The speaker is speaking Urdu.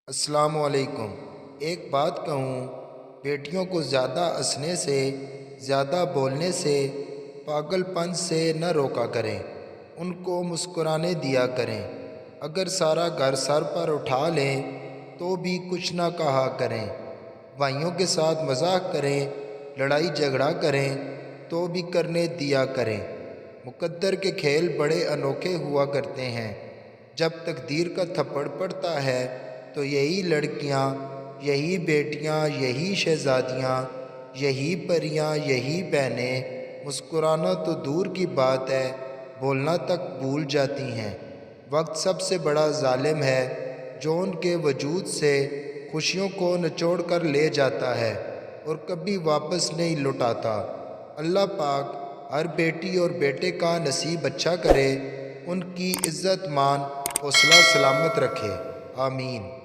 السلام علیکم۔ ایک بات کہوں، بیٹیوں کو زیادہ ہنسنے سے، زیادہ بولنے سے، پاگل پن سے نہ روکا کریں، ان کو مسکرانے دیا کریں۔ اگر سارا گھر سر پر اٹھا لیں تو بھی کچھ نہ کہا کریں۔ بھائیوں کے ساتھ مذاق کریں، لڑائی جھگڑا کریں تو بھی کرنے دیا کریں۔ مقدر کے کھیل بڑے انوکھے ہوا کرتے ہیں۔ جب تقدیر کا تھپڑ پڑتا ہے تو یہی لڑکیاں، یہی بیٹیاں، یہی شہزادیاں، یہی پریاں، یہی بہنیں مسکرانا تو دور کی بات ہے، بولنا تک بھول جاتی ہیں۔ وقت سب سے بڑا ظالم ہے جو ان کے وجود سے خوشیوں کو نچوڑ کر لے جاتا ہے اور کبھی واپس نہیں لوٹاتا۔ اللہ پاک ہر بیٹی اور بیٹے کا نصیب اچھا کرے، ان کی عزت مان حوصلہ سلامت رکھے، آمین۔